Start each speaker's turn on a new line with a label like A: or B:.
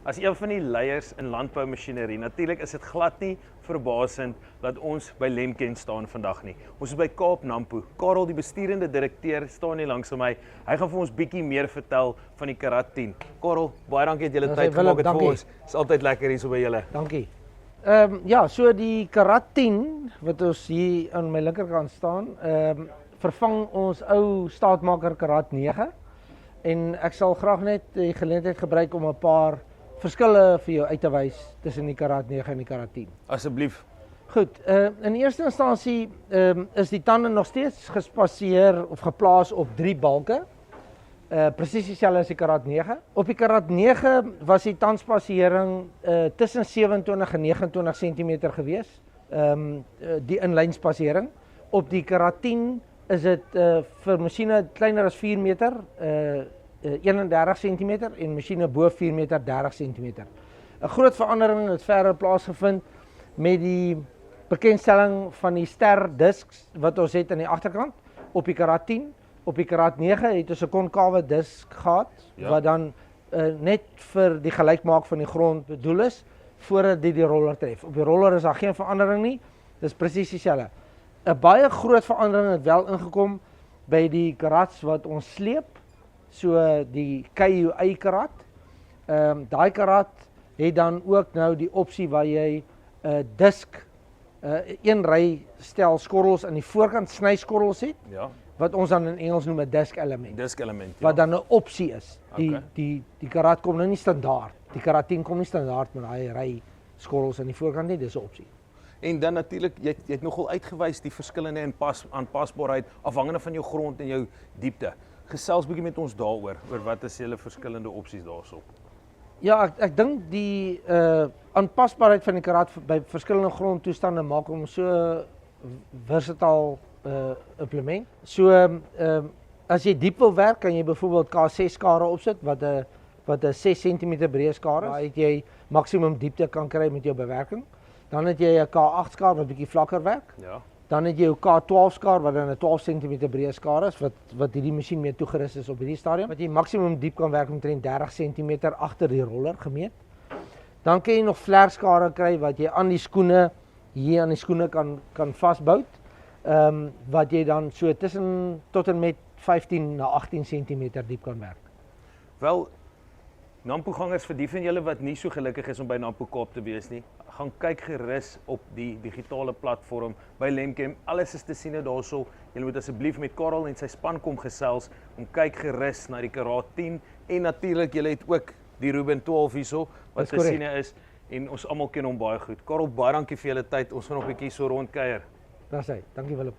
A: As een van die leiers in landboumasjinerie, natuurlik is dit glad nie verbasend dat ons by Lemken staan vandag nie. Ons is by Kaap Nampo. Karel, die besturende direkteur, staan hier langs my. Hy gaan vir ons bietjie meer vertel van die Karat 10. Karel, baie dankie dat julle tyd gemaak het vir ons. Dit is altyd lekker hier so by julle.
B: Dankie. Ja, so die Karat 10 wat ons hier aan my linkerkant staan, vervang ons ou staatmaker Karat 9 en ek sal graag net die geleentheid gebruik om 'n paar verskille vir jou uit te wys tussen die Karat 9 en die Karat 10.
A: Asseblief.
B: Goed, in eerste instansie is die tande nog steeds gespaseer of geplaas op 3 balke. Presies dieselfde as die Karat 9. Op die Karat 9 was die tandspasiering tussen 27 en 29 cm gewees, die inlynspasiering. Op die Karat 10 is dit vir masjiene kleiner as 4 meter, 31 cm en masjiene bo 4 meter 30 cm. 'n Groot verandering het verder plaasgevind met die bekendstelling van die ster disks wat ons het aan die agterkant op die Karat 10. Op die Karat 9 het ons 'n konkawe disk gehad, wat dan net vir die gelykmaak van die grond bedoel is, voordat dit die roller tref. Op die roller is daar geen verandering nie, dis presies dieselfde. 'n Baie groot verandering het wel ingekom by die karats wat ons sleep, so die KUI karat. Daai karat het dan ook nou die opsie waar jy 'n disk, een ry stel skorrels aan die voorkant, snyskorrels het.
A: Ja.
B: Wat ons dan in Engels noem 'n disk element.
A: Disk element, ja.
B: Wat dan 'n opsie is.
A: Okay.
B: Die Karat kom nou nie standaard. Die Karat 10 kom nie standaard met daai ry skorrels aan die voorkant nie, dis 'n opsie.
A: En dan natuurlik, jy het nogal uitgewys die verskillende aanpasbaarheid afhangende van jou grond en jou diepte. Gesels bietjie met ons daaroor, oor wat is julle verskillende opsies daarso.
B: Ja, ek dink die aanpasbaarheid van die Karat by verskillende grondtoestande maak hom so versatile implement. So as jy diep wil werk, kan jy byvoorbeeld K6 skare opsit wat 'n 6 cm breë skare is. Daar het jy maksimum diepte kan kry met jou bewerking. Dan het jy 'n K8 skaar wat bietjie vlakker werk.
A: Ja.
B: Dan het jy jou K12 skaar wat dan 'n 12 cm breë skaar is wat hierdie masjien mee toegerus is op hierdie stadium. Wat jy maksimum diep kan werk omtrent 30 cm agter die roller gemeet. Dan kan jy nog vlerkskare kry wat jy aan die skoene hier aan die skoene kan vasbou. Wat jy dan so tussen tot en met 15 na 18 cm diep kan werk.
A: Wel, Nampo-gangers, vir die van julle wat nie so gelukkig is om by Nampo Kaap te wees nie, gaan kyk gerus op die digitale platform by Lemken. Alles is te sien daarso. Julle moet asseblief met Karel en sy span kom gesels om kyk gerus na die Karat 10 en natuurlik julle het ook die Ruben 12 hierso wat te sien is en ons almal ken hom baie goed. Karel, baie dankie vir julle tyd. Ons gaan nog 'n bietjie so rondkuier.
B: Dis hy. Dankie Willem.